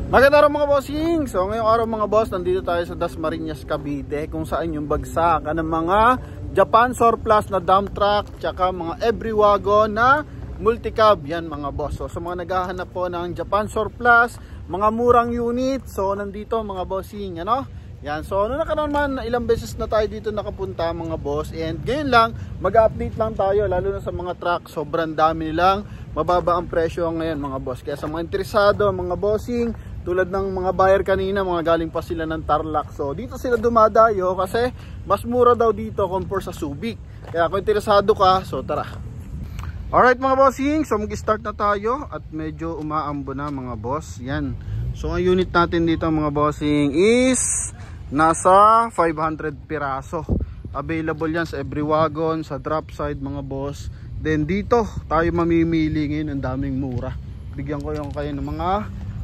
Magandang araw mga bossing. So ngayong araw mga boss, nandito tayo sa Dasmariñas, Cavite, kung saan yung bagsakan ng mga Japan surplus na dump truck tsaka mga every wagon na multicab. Yan mga boss. So sa mga naghahanap po ng Japan surplus, mga murang unit, so nandito mga bossing, ano? Yan, so noong nakaraan man, ilang beses na tayo dito nakapunta mga boss. And ngayon lang, mag-update lang tayo, lalo na sa mga truck. Sobrang dami nilang mababa ang presyo ngayon mga boss. Kaya sa mga interesado, mga bossing, tulad ng mga buyer kanina, mga galing pa sila ng Tarlac. So dito sila dumadayo kasi mas mura daw dito compare sa Subic. Kaya kung interesado ka, so tara. Alright mga bossing, so mag-start na tayo at medyo umaambo na mga boss. Yan. So ang unit natin dito mga bossing is nasa 500 piraso. Available yan sa every wagon, sa drop side mga boss. Then dito tayo mamimili ngayon, ang daming mura. Bigyan ko yung kayo ng mga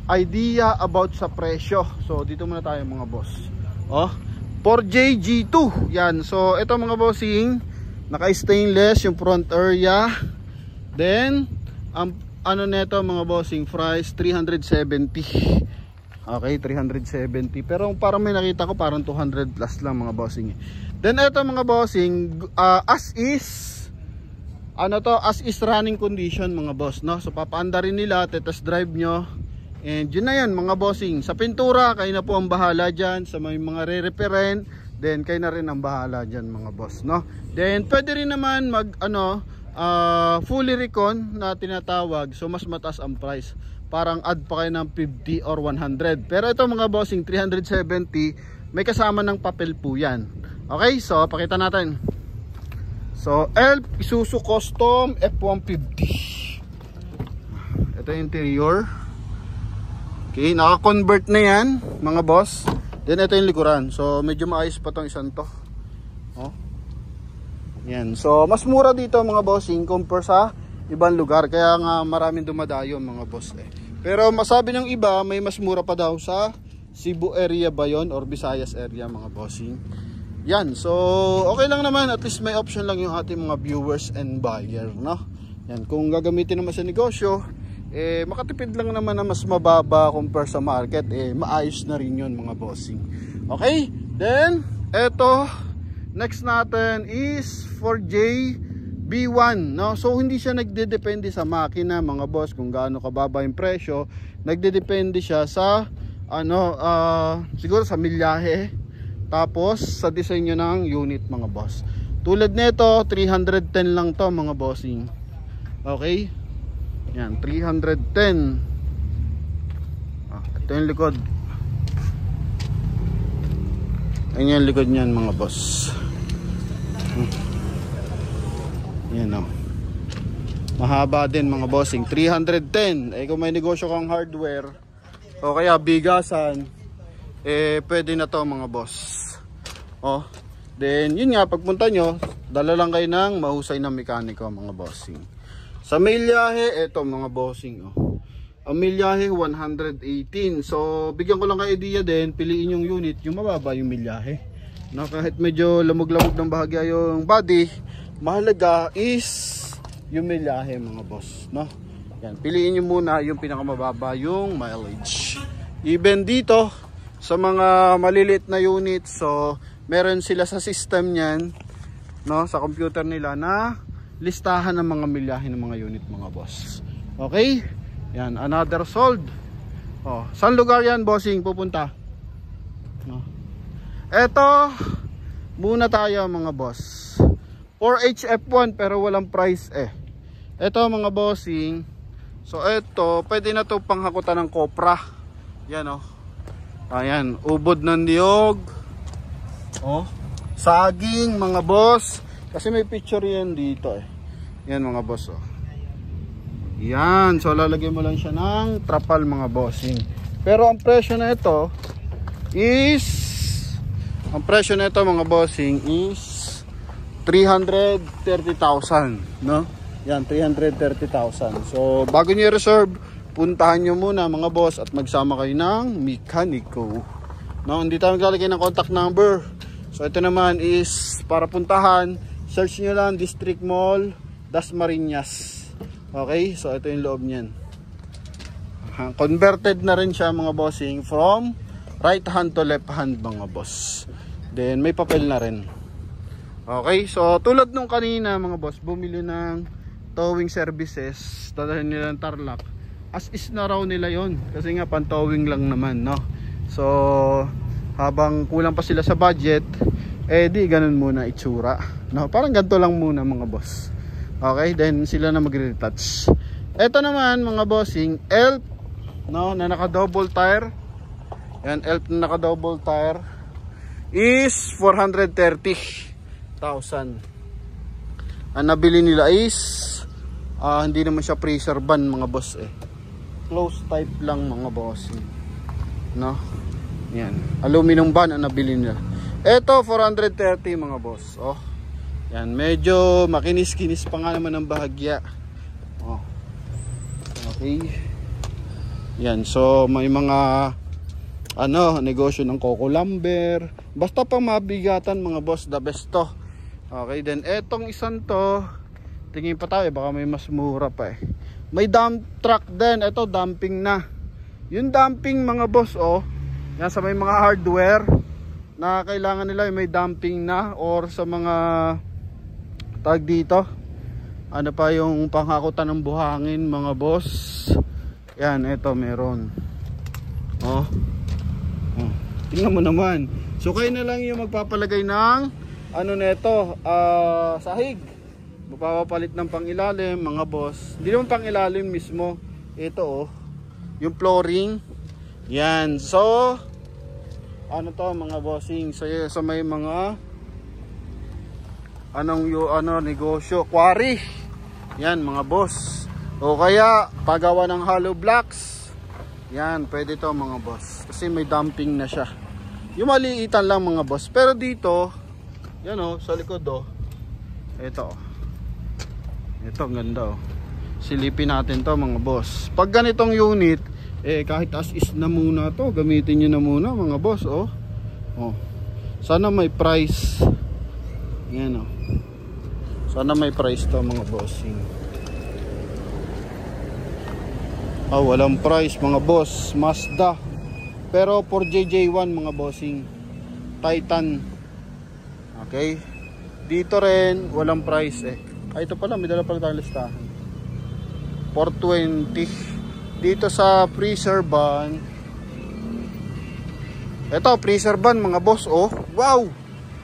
idea about sa presyo. So dito muna tayo mga boss. Oh, 4JG2. Yan. So ito mga bossing, naka-stainless yung front area. Then ano nito mga bossing, price 370. Okay, 370. Pero parang may nakita ko parang 200 plus lang mga bossing. Then ito mga bossing, as is running condition mga boss, no? So papaanda rin nila, test drive nyo. And yun na yan mga bossing. Sa pintura, kayo na po ang bahala dyan. Sa may mga re-referent, then kayo na rin ang bahala dyan mga boss, no? Then pwede rin naman mag fully recon na tinatawag. So mas mataas ang price. Parang add pa kayo ng 50 or 100. Pero ito mga bossing, 370, may kasama ng papel po yan. Okay, so pakita natin. So Isuzu Custom F-150. Ito yung interior. Okay, naka-convert na yan mga boss. Then ito yung likuran. So medyo maayos pa tong isang to. Oh. Yan. So mas mura dito mga bossing compare sa ibang lugar. Kaya nga maraming dumadayo mga boss eh. Pero masabi ng iba, may mas mura pa daw sa Cebu area ba yun or Visayas area mga bossing. Yan. So okay lang naman, at least may option lang yung ating mga viewers and buyer, no? Yan. Kung gagamitin naman sa negosyo, makatipid lang naman na mas mababa compare sa market, maayos na rin yun mga bossing. Okay, then eto next natin is 4JB1, no? So hindi siya nagdedepende sa makina mga boss kung gaano kababa yung presyo. Nagdedepende siya sa siguro sa milyahe, tapos sa disenyo ng unit mga boss. Tulad nito 310 lang to mga bossing. Okay, yan, 310. Ito yung likod. Ayan yung likod niyan mga boss. Yan o. Mahaba din mga bossing. 310. Kung may negosyo kang hardware o kaya bigasan, pwede na to mga boss. Oh. Then yun nga, pagpunta nyo, dala lang kayo ng mahusay na mekaniko mga bossing. Sa milyahe, eto mga bossing, oh. Ang milyahe 118. So bigyan ko lang kayo idea din, piliin yung unit, yung mababa yung milyahe. Na kahit medyo lamog-lamog ng bahagya yung body, mahalaga is yung milyahe mga boss, no? Yan, piliin nyo muna yung pinakamababa yung mileage. Even dito sa mga maliliit na unit, so meron sila sa system niyan, no, sa computer nila na listahan ng mga milyahe ng mga unit mga boss. Okay? Yan, another sold. Oh, saan lugar yan bossing pupunta? No. Eto muna tayo mga boss. 4HF1 pero walang price eh. Eto mga bossing. So eto, pwede na to panghakutan ng kopra. Yan oh. Ayan, ubod ng niyog. Oh, saging mga boss. Kasi may picture yan dito eh. Yan mga boss oh. Yan, so lalagyan mo lang siya ng trapal mga bossing. Pero ang presyo na ito is, mga bossing is 330,000, no? Yan, 330,000. So bago niyo reserve, puntahan nyo muna mga boss at magsama kayo ng mekaniko. No, hindi tayo maglalagay ng contact number. So ito naman is para puntahan, search nyo lang District Mall Dasmariñas. Okay, so ito yung loob niyan. Converted na rin siya mga bossing from right hand to left hand mga boss. Then may papel na rin. Okay, so tulad nung kanina mga boss, bumili ng towing services, dadalhin nila ng Tarlac. As is na raw nila yon kasi nga pan-towing lang naman, no? So habang kulang pa sila sa budget, di ganun muna itsura, no? Parang ganito lang muna mga boss. Okay, then sila na magre-retouch. Ito naman mga bossing, ELF, no, na naka double tire. Yan, ELF na naka double tire is 430,000. Ang nabili nila is hindi naman siya pressure van mga boss close type lang mga boss, no? Yan, aluminum van ang nabili nila. Ito 430 mga boss. Oh, yan, medyo makinis-kinis pa nga naman ang bahagya. Oh, okay. Yan, so may mga negosyo ng Coco Lumber, basta pang mabigatan mga boss, the best to. Okay, then etong isang to, tingin pa tayo baka may mas mura pa May dump truck din, ito dumping na. Yung dumping mga boss, yan sa may mga hardware na kailangan nila may dumping na, or sa mga tag dito, ano pa yung panghakutan ng buhangin mga boss. Yan, ito meron. Tingnan mo naman. So kayo na lang yung magpapalagay ng neto, sahig. Magpapapalit ng pangilalim mga boss. Hindi naman pangilalim mismo. Ito yung flooring. Yan. So to mga bossing. So may mga negosyo, quarry. Yan mga boss. O kaya paggawa ng hollow blocks. Yan, pwede to mga boss. Kasi may dumping na siya. Yung maliitan lang mga boss. Pero dito, yan sa likod ito ang ganda silipin natin to mga boss. Pag ganitong unit, kahit as is na muna to, gamitin nyo na muna mga boss. Sana may price. Yan sana may price to mga bossing. Walang price mga boss. Mazda, pero for JJ1 mga bossing, Titan. Okay, dito rin walang price ito pala, may dala pala tayong listahan. 420 dito sa freezer van. Ito freezer van mga boss. Wow,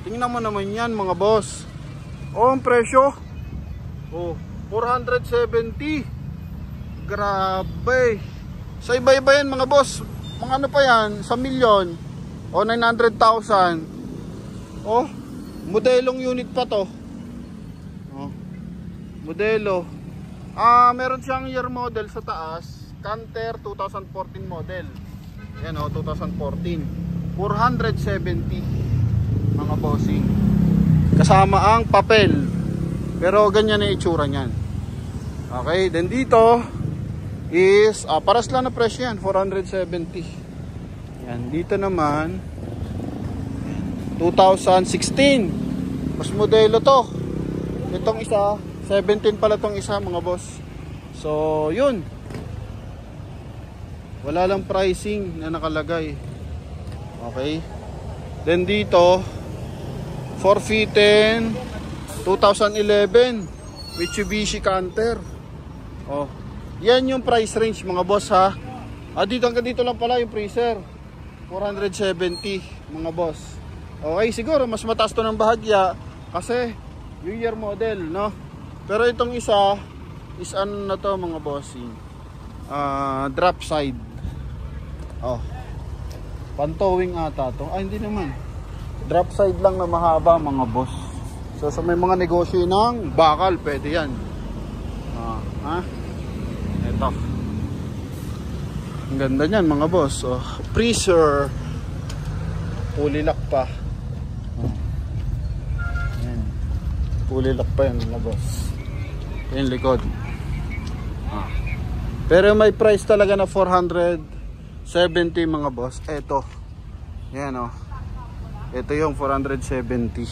tingnan mo naman yan mga boss. Ang presyo 470. Grabe. Sa iba-iba yan mga boss. Mga ano pa yan, sa milyon o 900,000. Modelong unit pa to. Modelo. Meron siyang year model sa taas. Canter 2014 model. Yan 2014. 470 mga bossing. Kasama ang papel. Pero ganyan ang itsura niyan. Okay, then dito is paras lang na presyo yan, 470. Yan, dito naman 2016. Mas modelo to. Itong isa 17 pala tong isa mga boss. So yun, wala lang pricing na nakalagay. Okay, then dito 410 2011 Mitsubishi Canter. Yan yung price range mga boss ha. Dito hanggang dito lang pala yung freezer, 470 mga boss. Okay, siguro mas mataas to ng bahagya kasi yung year model, no? Pero itong isa is ano na to mga bossing, drop side. Pantowing ata to. Hindi naman, drop side lang na mahaba mga boss. So sa may mga negosyo ng bakal, pwede yan. Ito, ang ganda nyan mga boss. Freezer, fully lock pa. Fully lock pa yan mga boss. Yung likod. Pero may price talaga na 470 mga boss. Ito. Yan ito yung 470.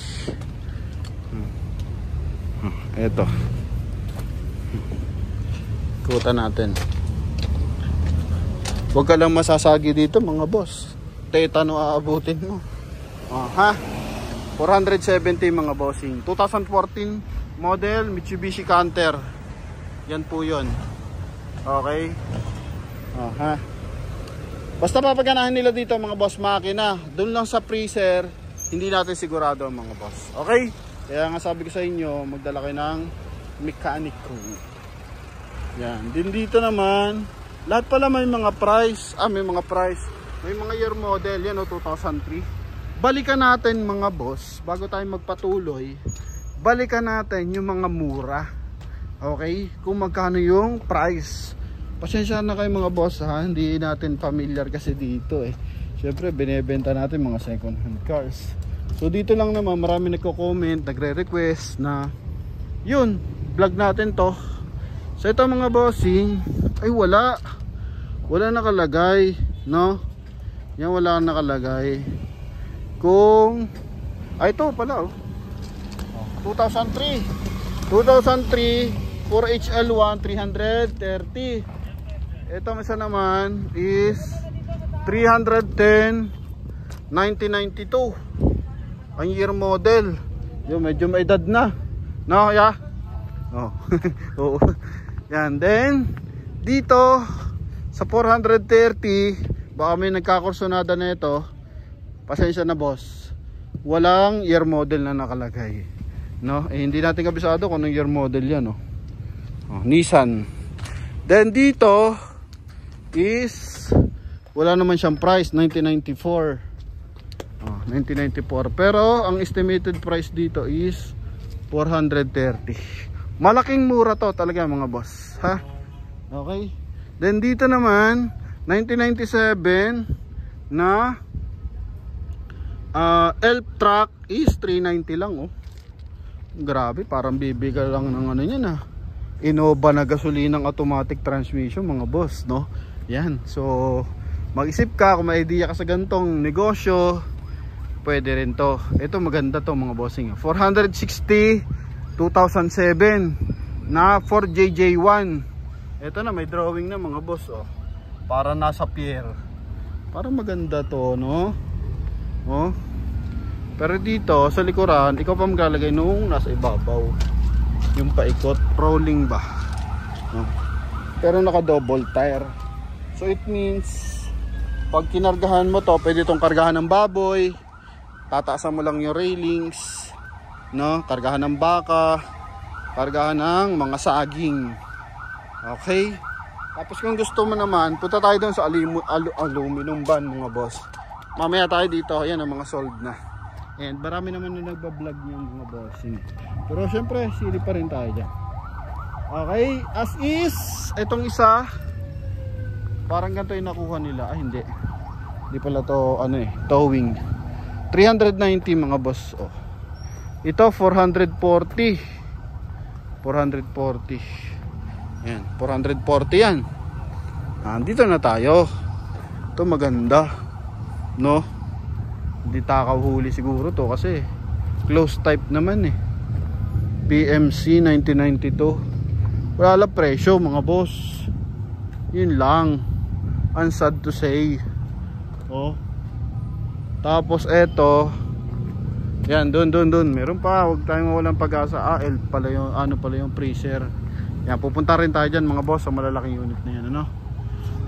Ito. Kuta natin. Huwag ka lang masasagi dito mga boss. Tetano aabutin mo. Ha? 470 mga bossing. 2014 model Mitsubishi Canter. Yan po yun. Okay. Ha? Basta papaganahan nila dito mga boss makina. Doon lang sa freezer, hindi natin sigurado mga boss. Okay? Kaya nga sabi ko sa inyo, magdala kayo ng mekaniko. Yan. Din dito naman, lahat pala may mga price. May mga price. May mga year model. Yan o, 2003. Balikan natin mga boss, bago tayo magpatuloy, balikan natin yung mga mura. Okay? Kung magkano yung price. Pasensya na kayo mga boss ha, hindi natin familiar kasi dito eh. Syempre binebenta natin mga second hand cars. So dito lang naman marami nagko-comment, nagre-request na yun, vlog natin to. So ito mga bossing, ay wala nakalagay, no? Yan wala nakalagay. Kung ito pala 2003 4HL1 330. Ito isa naman is 310 1992. Ang year model. Yung medyo may edad na. No, yeah. Oo. Yan, then dito sa 430, baka may nagkakursonada na ito. Pasensya na boss. Walang year model na nakalagay. No, hindi natin kabisado kung anong year model 'yan, no. Nissan. Then dito is wala naman siyang price, 1994. 1994. Pero ang estimated price dito is 430. Malaking mura to talaga mga boss, ha? Okay. Then dito naman 1997 na elf truck is 390 lang oh. Grabe, parang bibigal lang ng ano niyan ah. Innova na gasolinang automatic transmission mga boss, no? Yan, so mag-isip ka kung may idea ka sa gantong negosyo, pwede rin to. Ito maganda to mga bossing. 460 2007 na 4JJ1. Ito na may drawing na mga boss oh. Para nasa pier. Para maganda to, no? Oh. Pero dito sa likuran, ikaw pa maglalagay nung nasa ibabaw. Yung paikot, rolling ba? No. Pero naka double tire. So it means pag kinargahan mo to, pwede itong kargahan ng baboy, tataasan mo lang yung railings, no? Kargahan ng baka, kargahan ng mga saging. Okay? Tapos kung gusto mo naman, punta tayo doon sa aluminum van mga boss. Mamaya tayo dito, ayan ang mga sold na. And marami naman na nagbablog yung mga bossing. Pero syempre, sili pa rin tayo dyan. Okay, as is, itong isa, parang ganito yung nakuha nila. Hindi. Hindi pala to, ano eh, towing. 390 mga boss. Oh. Ito, 440. 440. Yan, 440 yan. Dito na tayo. Ito maganda. No? Hindi takaw huli siguro to kasi close type naman eh. PMC 1992. Wala lang presyo mga boss. Yun lang. Unsad to say. Oh. Tapos eto. Yan, doon. Meron pa, huwag tayong mawalang pag-asa. Elf pala yung, ano pala yung freezer. Yan, pupunta rin tayo dyan mga boss sa malalaking unit na yan, ano?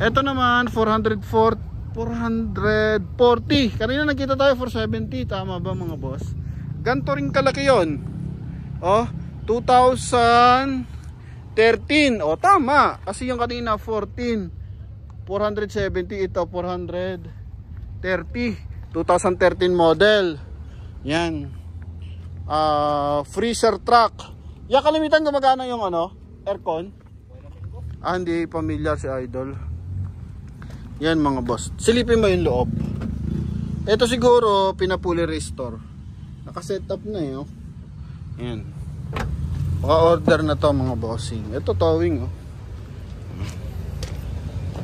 Eto naman, 440. Kanina nakita tayo 470. Tama ba mga boss? Ganto rin kalaki yun. Oh, 2013. Oh, tama. Kasi yung kanina 14. 470. Ito 430. 2013 model. Yan. Freezer truck. Yung kalimitan gumagana yung ano? Aircon. Hindi familiar si Idol. Yan mga boss. Silipin mo yung loob. Ito siguro pinapuli restore. Naka-setup na eh. Oh. Yan. Maka-order na to mga bossing. Ito towing oh.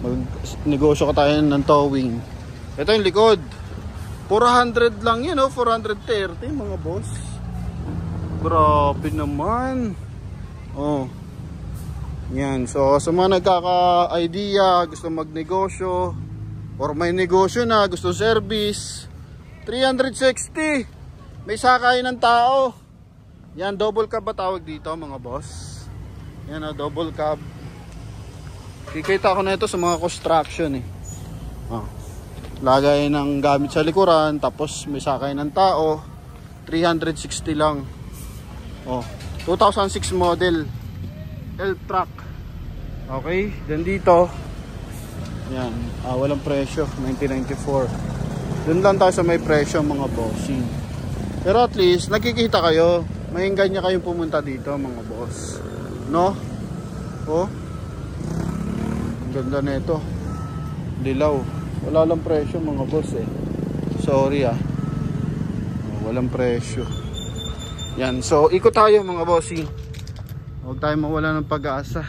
Mag-negosyo ka tayo ng towing. Ito yung likod. 400 lang yan oh. 430 mga boss. Grabe naman. Oh. Yan, so sa mga nagkaka-idea, gusto magnegosyo or may negosyo na, gusto service, 360. May sakay ng tao. Yan, double cab ba tawag dito mga boss? Yan, double cab. Kikita ko na ito sa mga construction eh. Lagay ng gamit sa likuran, tapos may sakay ng tao, 360 lang. 2006 model L-Track. Okay, then dito yan, walang presyo, 1994. Doon lang tayo sa may presyo mga bossing. Pero at least nakikita kayo, may ganyan kayong pumunta dito mga boss, no? Ang ganda nito, dilaw. Wala lang presyo mga boss eh. Sorry walang presyo. Yan, so ikot tayo mga bossing. Huwag tayo mawala ng pag-asa.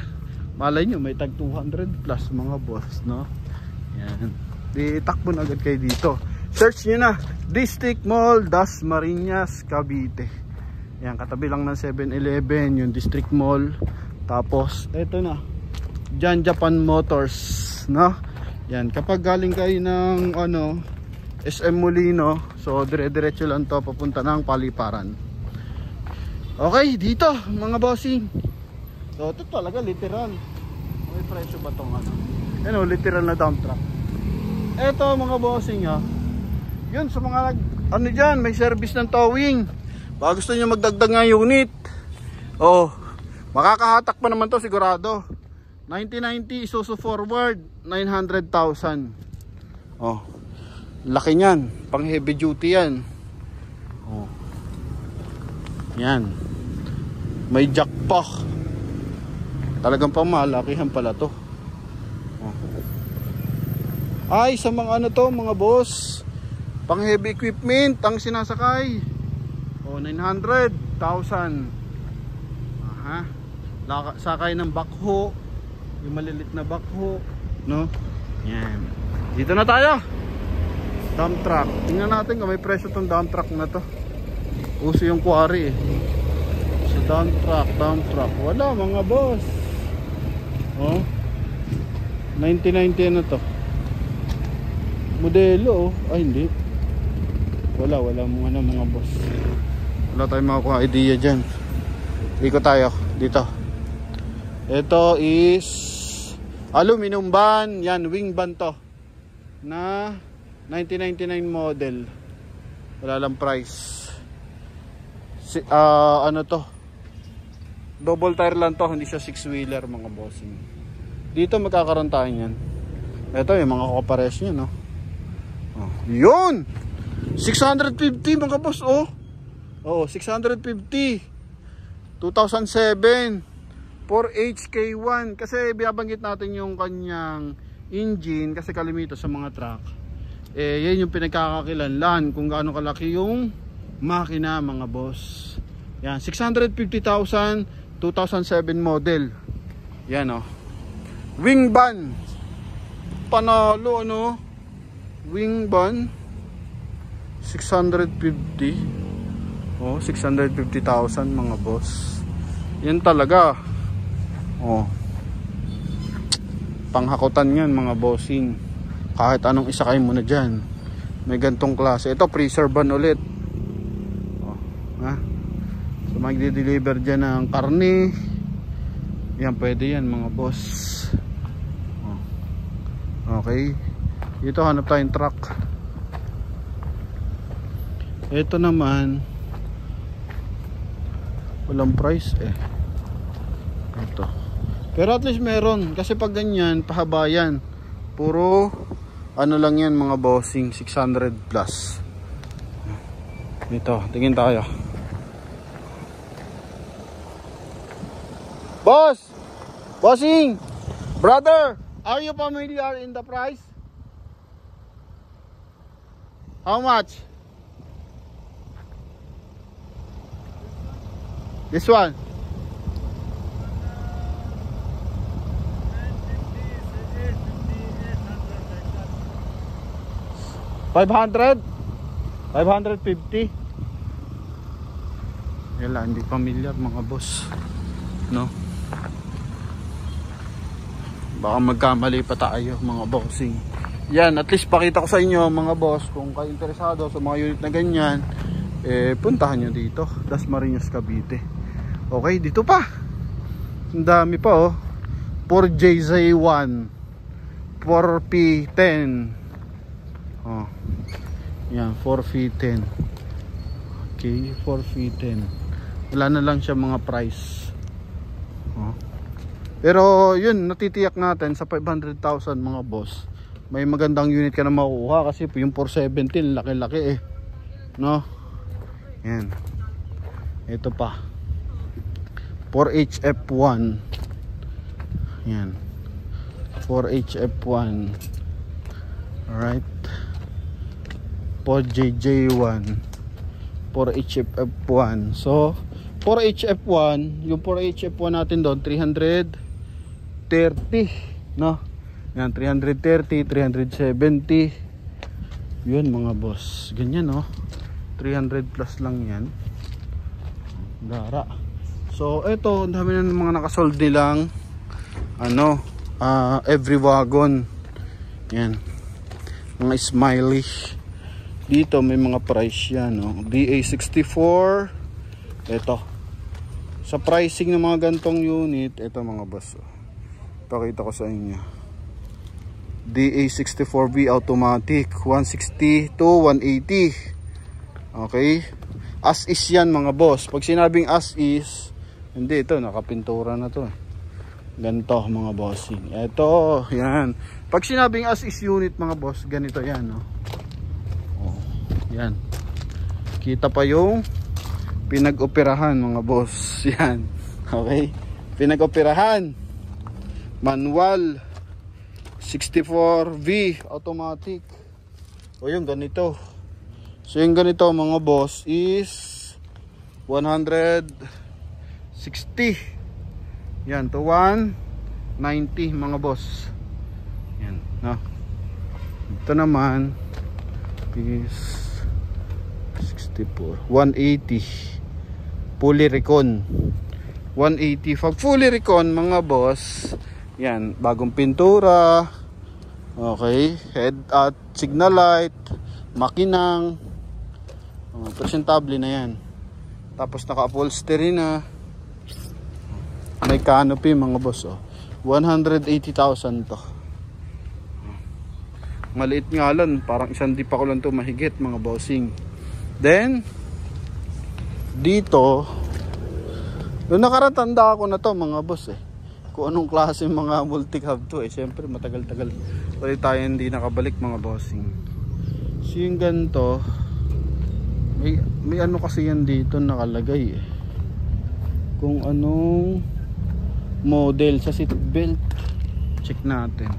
Malay nyo, may tag 200 plus mga boss, no? Yan. Di takbo na agad kayo dito. Search nyo na, District Mall, Dasmariñas, Cavite. Yan, katabi lang ng 7-Eleven, yung District Mall. Tapos, eto na, Jan Japan Motors, no? Yan, kapag galing kayo ng SM Molino, so dire-diretso lang to papunta ng Paliparan. Okay, dito mga bossing. So ito talaga literal. May presyo ba tong literal na dump truck. Ito mga bossing yun sa mga dyan, may service ng towing. Baka gusto nyo magdagdag nga unit, makakahatak pa naman to sigurado. 1990 Isuzu Forward, 900,000. Laki niyan, pang heavy duty yan. Yan. May jack pa. Talagang pamalakihan pala to. Ay, sa mga mga boss, pang heavy equipment ang sinasakay. 900,000. Sakay ng backhoe, yung malilit na backhoe, no? Yan. Dito na tayo. Dump truck. Tingnan natin kung may presyo tong dump truck na to. Uso yung quarry eh. So dump truck. Wala mga boss. 1990 na to. Modelo ay hindi. Wala mga boss. Wala tayong makukuha idea dyan. Ikot tayo dito. Ito is aluminum van. Yan, wing van to na 1999 model. Wala lang price. To double tire lang to, hindi siya 6-wheeler mga bossing. Dito magkakaroon tayo yan. Ito yung mga kapares nyo, no? Yun 650 mga boss. 650 2007 4HK1. Kasi binabanggit natin yung kanyang engine kasi kalimito sa mga truck. Yan yung pinagkakakilanlan kung gaano kalaki yung makina mga boss. Yan, 650,000 2007 model. Yan wing van. Panalo wing van 650. 650,000 mga boss. Yan talaga. Panghakutan yan mga bossing. Kahit anong isakay mo na dyan, may gantong klase. Ito freezer van ulit. So magdi-deliver dyan ng karne. Yan, pwede yan mga boss. Okay. Dito hanap tayong truck. Ito naman walang price ito. Pero at least meron. Kasi pag ganyan, pahaba yan. Puro lang yan mga bossing, 600 plus. Ito, tingin tayo. Bossing, brother, are you familiar in the price? How much? This one? 500? 550? Yan lang, hindi familiar mga boss, no? Baka magkamali pa tayo mga bossing. Yan, at least pakita ko sa inyo mga boss, kung kayo interesado sa mga unit na ganyan, puntahan nyo dito, Dasmariñas, Cavite. Okay, dito pa ang dami pa oh. 4JZ1 4P10 oh. Yan, 4P10. Okay, 4P10. Wala na lang siya mga price oh. Pero yun, natitiyak natin sa 500,000 mga boss, may magandang unit ka na makukuha. Kasi yung 417 laki-laki no. Yan, ito pa 4HF1. Yan, 4HF1. Alright, 4JJ1, 4HF1. So 4HF1, yung 4HF1 natin doon 330 no. Yan, 330, 370. Yun mga boss, ganyan no. 300 plus lang yan. Dara. So eto, ang dami na ng mga nakasold nilang ano, every wagon. Yan, mga smiley. Dito may mga price yan no. DA64. Eto, sa pricing ng mga gantong unit, eto mga boss, pakita ko sa inyo. DA64B automatic, 160 to 180. Okay, as is yan mga boss. Pag sinabing as is, hindi, ito nakapintura na to. Ganito mga bossing. Ito, yan. Pag sinabing as is unit mga boss, ganito yan no? Oh, yan. Kita pa yung pinag-operahan mga boss. Yan. Okay, pinag-operahan. Manual 64V automatic. O yung ganito. So yung ganito mga boss is 160. Yan, to 190 mga boss. Yan, no. Ito naman is 64, 180 fully recon. 180 pag fully recon mga boss. Yan, bagong pintura. Okay, head at signal light, makinang, presentable na yan. Tapos naka-upholstery na. May canopy mga boss oh. 180,000 to. Maliit nga lang, parang isang di pa ko lang to mahigit mga bossing. Then dito, noong nakaratanda ako na to mga boss kung anong klase mga multi-cab to syempre matagal-tagal ulit tayo hindi nakabalik mga bossing. So yung ganito, may ano kasi yan dito nakalagay kung anong model sa seat belt. Check natin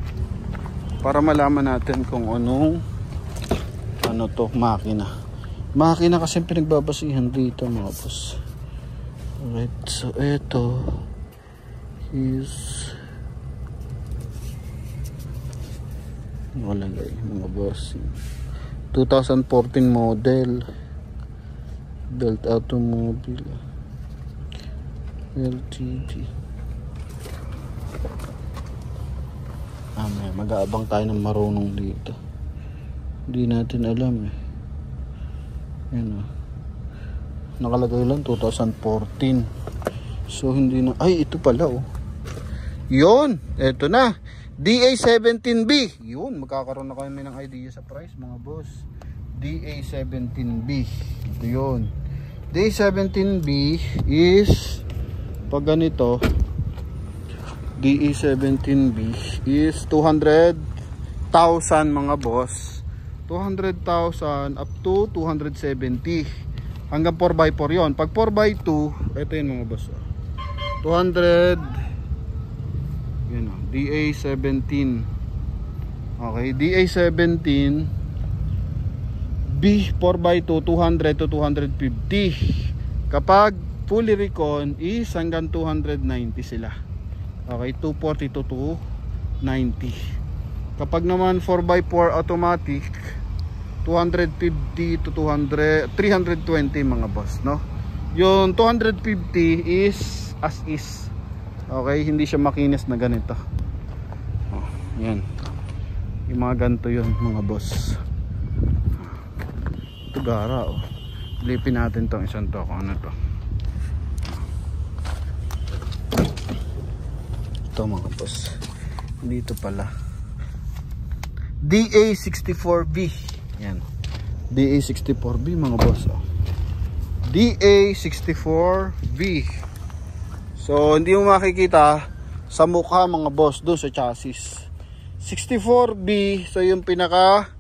para malaman natin kung anong ano to, makina kasi pinagbabasihan dito mga boss. Alright, so eto is walagay mga boss, 2014 model, built automobile LTD. May mag-aabang tayo ng marunong dito, hindi natin alam yan nakalagay lang 2014. So hindi na, ay ito pala yun, eto na DA17B. Yun, magkakaroon na kami ng idea sa price mga boss. DA17B, ito yun. DA17B is pag ganito, DA17B is 200,000 mga boss. 200,000 up to 270 hanggang 4x4 yon. Pag 4x2, ito yun mga boss 200, yun DA17. Okay, DA17 B 4x2 200 to 250. Kapag fully recon is hanggang 290 sila. Okay, 240 to 290. Kapag naman 4x4 automatic 250 to 200, 320 mga boss, no? Yung 250 is as is. Okay, hindi siya makinis na ganito. Yan. Yung mga ganito yun mga boss. Ito gara oh. Lipin natin tong isang to kung ano to. Ito mga boss. Dito pala. DA64B. Yan. DA64B mga boss oh. DA64B. So hindi mo makikita sa mukha mga boss doon sa chassis. 64B, so yung pinaka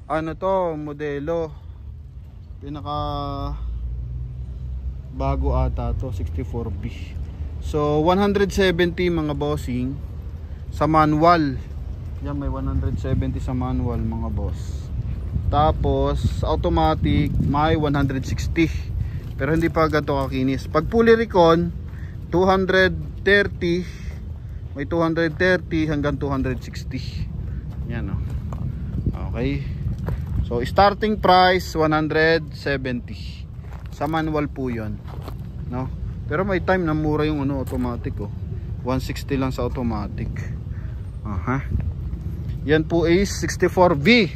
ano to, modelo. Pinaka bago ata to, 64B. So 170 mga bossing sa manual. Yan, may 170 sa manual mga boss. Tapos automatic may 160. Pero hindi pa ganito kakinis. Pag fully recon 230, may 230 hanggang 260. Yan oh. Okay. So starting price 170. Sa manual po 'yon, no? Pero may time na mura yung ano automatic oh. 160 lang sa automatic. Aha. Yan po is 64V.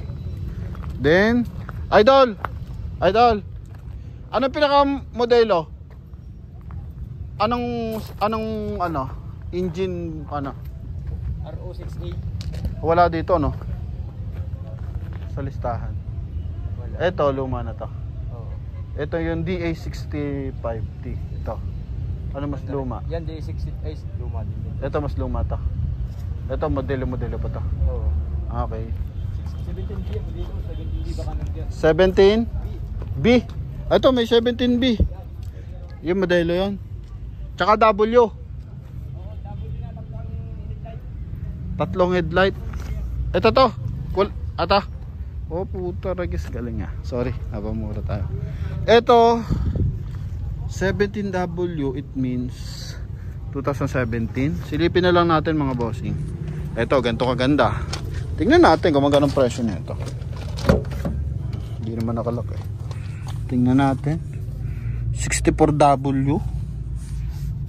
Then Idol. Anong pinaka modelo? Anong ano? Engine ano? RO6A. Wala dito no? Sa listahan. Wala. Ito luma na to. Oo. Ito yung DA65T. Ito. Ano mas luma? Yan DA60A luma din. Ito mas luma to. Ito modelo pa to. Oo. Okay. 17B mo dito, 17B baka nandiyan. 17B. Ito may 17B. Yung modelo yon. Tsaka W. Tatlong headlight. Ito to. Ata. Oh puta ragis, galing nga. Sorry, napamura tayo. Ito 17W, it means 2017. Silipin na lang natin mga bossing. Ito, ganito kaganda. Tingnan natin kung magkano presyo nito. Hindi naman nakalak eh. Tingnan natin. 64W.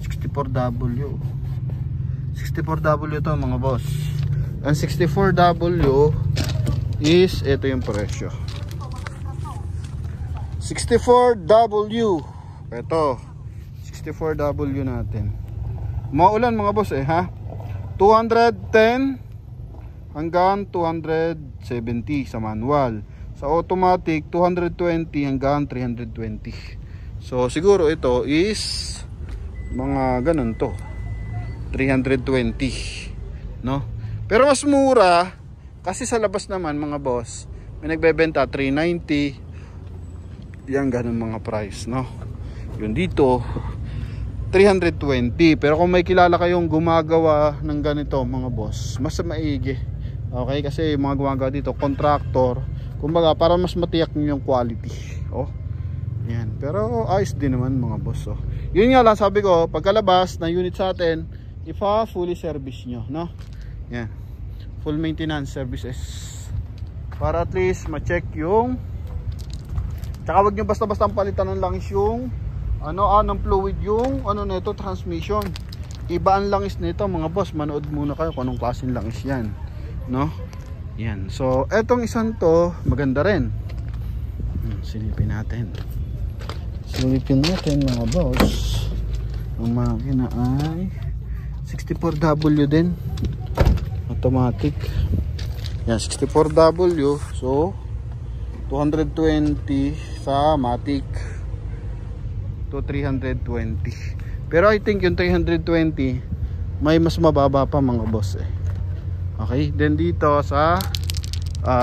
64W. 64W to mga boss. Ang 64W is ito yung presyo. 64W. Ito. 64W natin. Maulan mga boss eh ha. 210 hanggang 270 sa manual. Sa automatic 220 hanggang 320. So siguro ito is mga ganun to. 320, no? Pero mas mura kasi sa labas naman mga boss, may nagbebenta 390. Yan ganun mga price, no? Yun dito 320. Pero kung may kilala kayong gumagawa ng ganito mga boss, mas maigi. Okay, kasi mga gumagawa dito contractor, kumbaga para mas matiyak niyo yung quality. Oh. Yan. Pero ayos din naman mga boss. Oh. Yun nga lang sabi ko, pagkalabas ng unit sa atin, fully service nyo, no? Yan. Full maintenance services. Para at least ma-check yung, tsaka wag nyo basta-basta palitan ng langis yung ng fluid yung nito, transmission. Iba ang langis nito mga boss. Manood muna kayo kung anong klaseng langis yan, no? Yan. So etong isang to maganda rin. Silipin natin mga boss. Ang makina ay 64W din, automatic. Yan, 64W. So 220 sa matic to 320. Pero I think yung 320 may mas mababa pa mga boss eh. Okay, then dito sa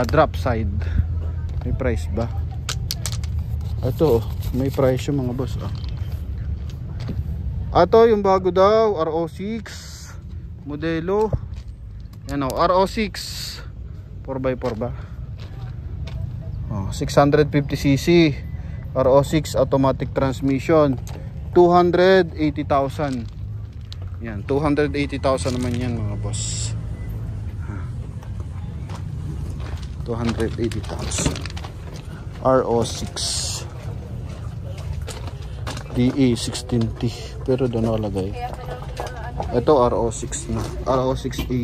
drop side may price ba? Ito may price yung mga boss oh. Ito yung bago daw, RO6 modelo. Yan o, RO6 4x4 ba? Oh, 650cc RO6 automatic transmission, 280,000. Yan, 280,000 naman yan mga boss. 280,000 RO6 DA16T. Pero doon nakalagay ito RO6 na, RO6A.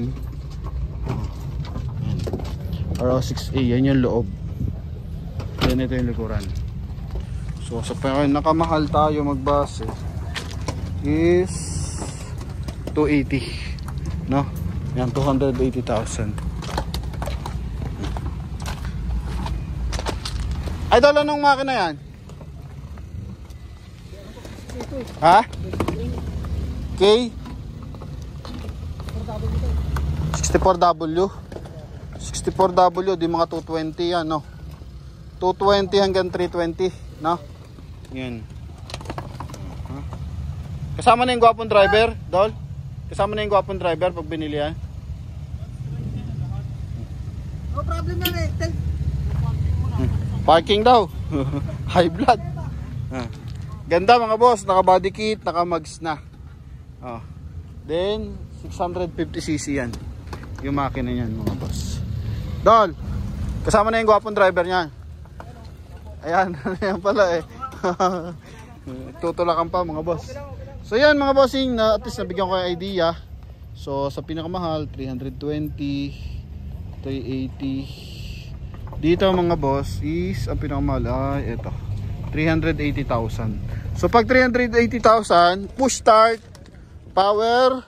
RO6A. Yan yung loob. Yan, ito yung likuran. So sa nakamahal tayo magbase is 280, no? Yan, 280,000. Idol, anong makina yan? Ha? K? 64W. 64W, di mga 220 yan, no? 220 hanggang 320, no? Yan. Kasama na yung gwapong driver, Dol? Kasama na yung gwapong driver pag binili yan? No problem na eh. Parking daw. High blood. Ganda mga boss, naka body kit, naka mags na. Then 650cc yan. Yung makina niyan mga boss. Dol, kasama na yung gwapong driver niyan. Ayan, ayan pala eh. Tutulakan pa mga boss. So yan mga bossing, na at least nabigyan ko yung idea. So sa pinakamahal 320, 380. Dito mga boss is ang pinakamahal ay ito, 380,000. So pag 380,000, push start, power,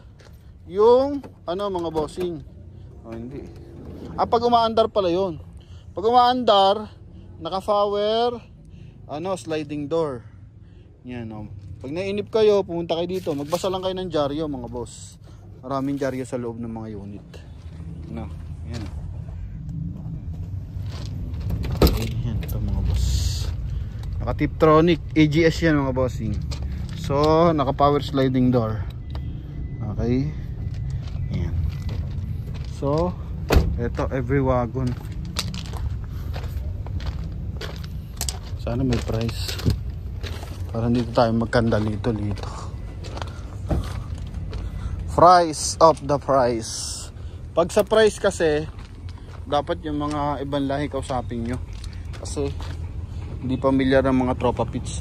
yung ano mga bossing. Hindi. Pag umaandar pala yun. Pag umaandar, naka-power, sliding door. Yan o. Pag nainip kayo, pumunta kayo dito. Magbasa lang kayo ng dyaryo mga boss. Maraming dyaryo sa loob ng mga unit. Yan. Yan ito mga boss. Naka Tiptronic AGS yan mga bossing. So, naka power sliding door. Okay. Yan. So, ito every wagon. Sana may price. Para dito tayo magkandalito dito. Price of the price. Pag sa price kasi, dapat yung mga ibang lahi kausapin nyo. Kasi hindi pamilyar ng mga tropa pits.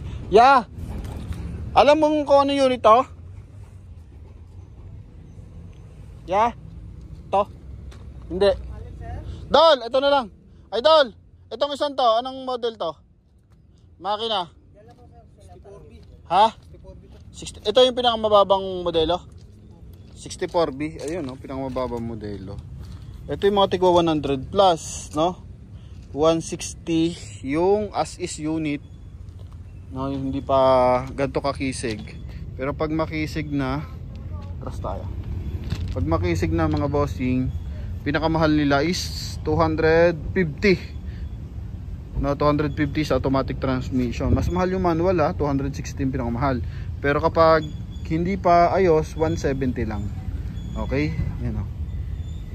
Alam mo kung ano unit to? To? Hindi. Dol, ito na lang. Ay Dol, itong isang to, anong model to? Makina? Ha? 60, ito yung pinakamababang modelo? 64B. Ayun, no? Pinakamababang modelo. Ito yung mga tigwa 100 plus, no? 160 yung as is unit. No, hindi pa ganito kakisig. Pero pag makisig na, trust tayo. Pag makisig na mga bossing, pinakamahal nila is 250. No, 250 sa automatic transmission. Mas mahal yung manual 216 pinakamahal. Pero kapag hindi pa ayos, 170 lang. Okay? Yan o.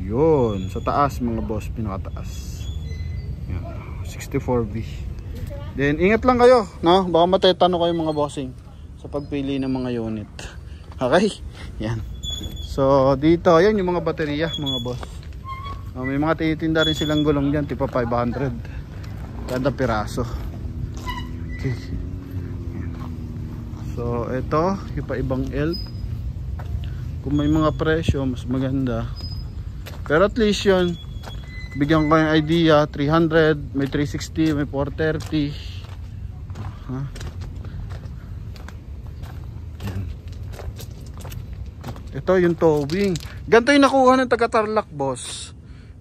Yun. Sa taas mga boss, pinakataas. Yan. 64B. Then, ingat lang kayo. No? Baka matetano kayo mga bossing sa pagpili ng mga unit. Okay? Yan. So, dito, yan yung mga baterya mga boss. May mga tinitinda rin silang gulong dyan. Tipo 500. Kada piraso. Okay. So ito yung pa ibang elf. Kung may mga presyo mas maganda. Pero at least yun, bigyan ko yung idea. 300, may 360, may 430. Yan. Ito yung towing. Ganito yung nakuha ng taga Tarlac boss.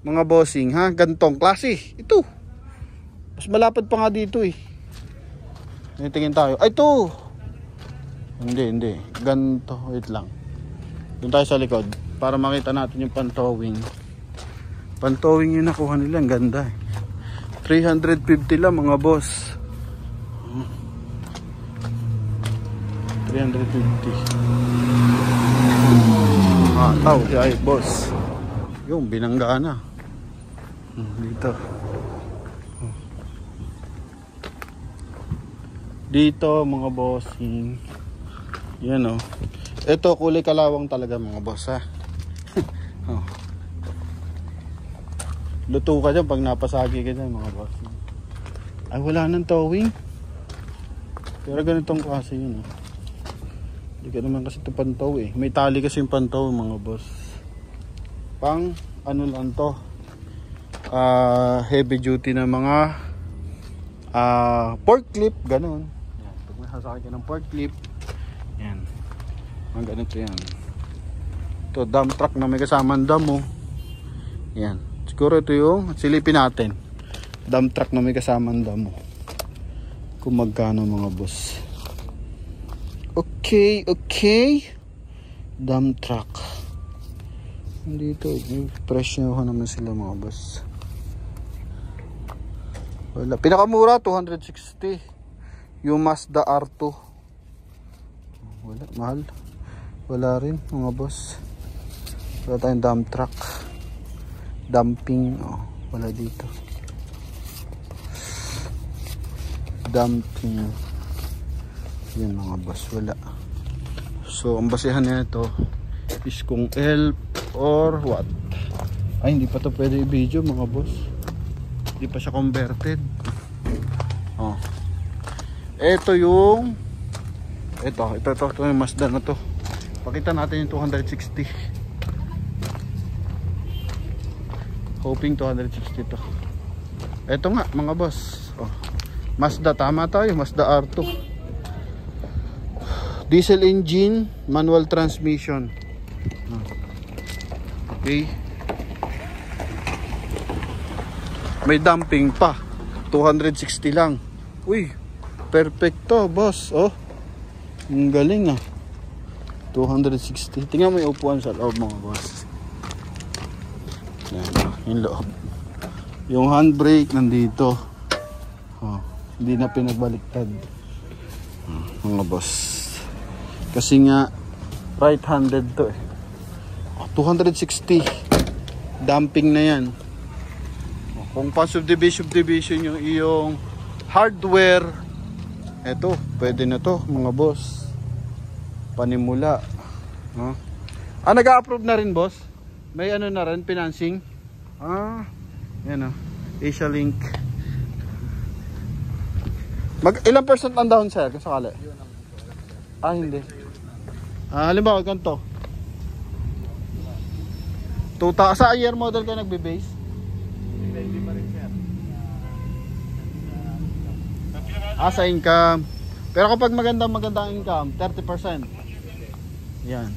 Mga bossing gantong klase. Ito mas malapad pa nga dito eh. Tingin tayo. Ay ito. Hindi. Ganto. Wait lang. Doon tayo sa likod. Para makita natin yung pantowing. Pantowing yung nakuha nila. Ang ganda eh. 350 lang mga boss. 350. Tao. Ay boss. Yung binangga na. Dito. Dito mga bossing. Yan o. Ito kulay kalawang talaga mga boss Luto ka dyan pag napasagi ka dyan mga bossing. Ay wala nang towing. Pero ganitong klase yun Hindi ka naman kasi ito pantow May tali kasi yung pantow mga boss. Pang ano lang to. heavy duty na mga forklift, ganun. Yan, pag nasasakay ka ng forklift, yan, mga ganito yan. Ito, dump truck na may kasamang damo. Yan, siguro ito yung silipin natin, dump truck na may kasamang damo, kung magkano mga boss. Okay, dump truck dito, presyo naman sila mga boss. Wala, pinakamura 260 yung Mazda R2. Wala, mahal. Wala rin mga boss. Wala tayong dump truck, dumping, oh, wala dito. Dumping, yan mga boss, wala. So ang basehan nito is kung help or what. Ay, hindi pa to pwede i-video mga boss, hindi pa siya converted. Oh, ito yung ito yung Mazda na to. Pakita natin yung 260, hoping 260 to. Ito nga mga boss, oh, Mazda, tama tayo, Mazda R2, diesel engine, manual transmission. Okay, may dumping pa, 260 lang. Uy, perfecto boss. Oh, ang galing ah, 260. Tingnan mo yung upuan sa loob mga boss. Yan, yung loob. Yung handbrake nandito, oh, hindi na pinagbaliktad, mga boss, kasi nga right handed to eh. 260 dumping na yan. Kung pa subdivision yung iyong hardware, eto pwede na to mga boss, panimula. Nag-a-approve na rin boss, may ano na rin, financing. Yan Asia Link. Ilang percent ang down sir kung sakali? Hindi. Halimbawa ganito, 2,000 sa year model ka nagbe-base? Hindi pa rin sir. Sa income. Pero kapag magandang income, 30%. Yan.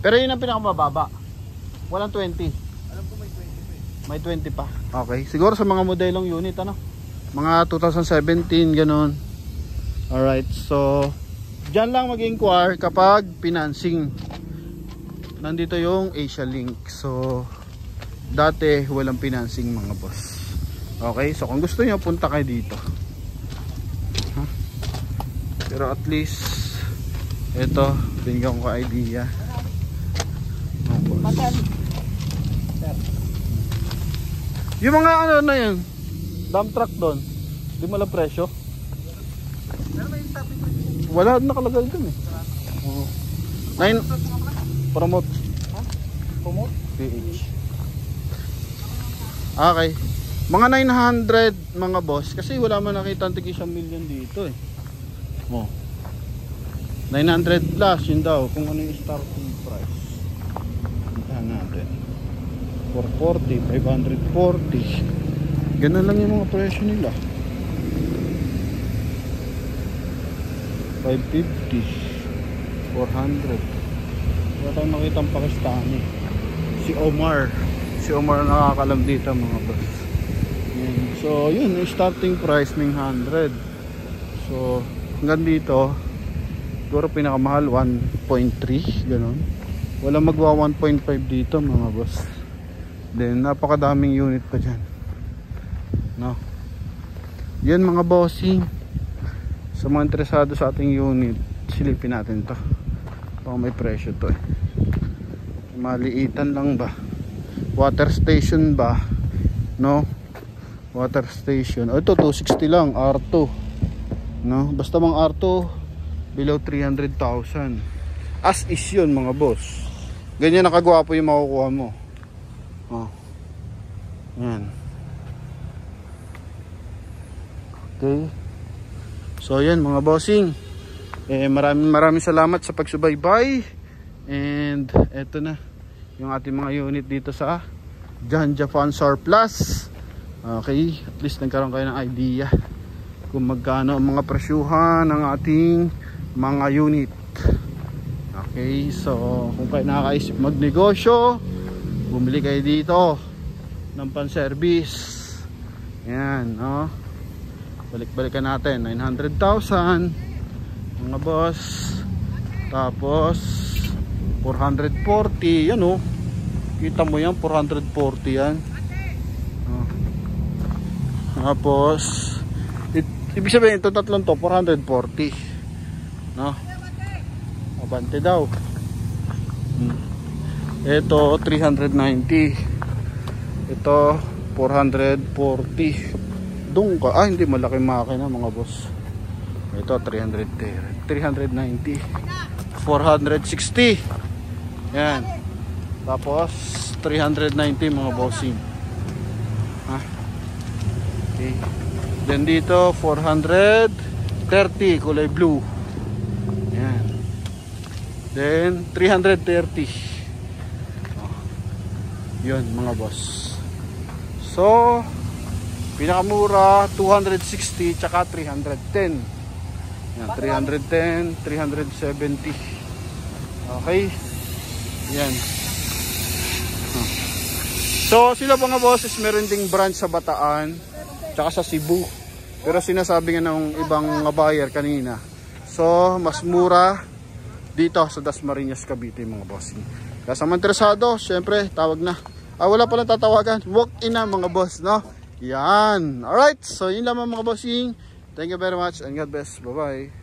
Pero yun ang pinakamababa. Walang 20. Alam ko may 20 pa. Okay. Siguro sa mga modelong unit, ano? Mga 2017, ganun. Alright. So, dyan lang mag-inquire kapag financing. Nandito yung Asia Link. So, dati walang financing mga boss. Okay. So, kung gusto nyo, punta kayo dito. Pero at least, ito, binigyan ko idea. Yung mga ano na yun, dump truck doon, di mo lang presyo? Wala nakalagay dun eh. 9 promote. Promote? PH. Okay. Mga 900 mga boss, kasi wala man nakita ang tig 1 million dito eh. 900 plus yun daw kung ano yung starting price. Puntahan natin. 440, 540. Ganun lang yung mga presyo nila. 550, 400. Wala tayong makita ang Pakistani. Si Omar nakakalam dito mga boss. So yun, yung starting price 900. So hanggang dito siguro pinakamahal 1.3 ganun. Wala magwa 1.5 dito mga boss. Then napakadaming unit pa dyan, no? Yan mga bossing, sa mga interesado sa ating unit, silipin natin to. Baka may presyo to eh. Maliitan lang ba, water station ba, no? Water station, ito 260 lang, R2, no? Basta mga R2 below 300,000 as is yun mga boss. Ganyan nakagwapo yung makukuha mo. Yan. Okay. So yan mga bossing, maraming salamat sa pagsubaybay. And eto na yung ating mga unit dito sa Janja Fan Surplus. Okay, at least nagkaroon kayo ng idea kung magkano ang mga presyuhan ng ating mga unit. Okay, so kung kayo nakakaisip magnegosyo, bumili kayo dito ng pan-service. Yan, no? Balik-balikan natin, 900,000 mga boss. Tapos 440, yan oh. Kita mo yan, 440 yan. Tapos ibig sabihin ito tatlong to 440, no? Abante daw. Ito 390. Ito 440. Doon ka, hindi malaking makina mga boss. Ito 390, 460. Yan. Tapos 390 mga bossing. Okay. Then dito 430 kulay blue. Yan. Then 330. Yun mga boss. So pinakamura 260 tsaka 310. Yan, 310, 370. Okay. Yan. So sila mga bosses meron ding branch sa Bataan tsaka sa Cebu, pero sinasabi nga ng ibang mga buyer kanina, so mas mura dito sa Dasmariñas, Cavite mga bossing. Kaya sa mga interesado, syempre tawag na. Wala palang tatawagan, walk in na mga boss, no? Yan, alright, so yun lamang mga bossing. Thank you very much and God bless, bye bye.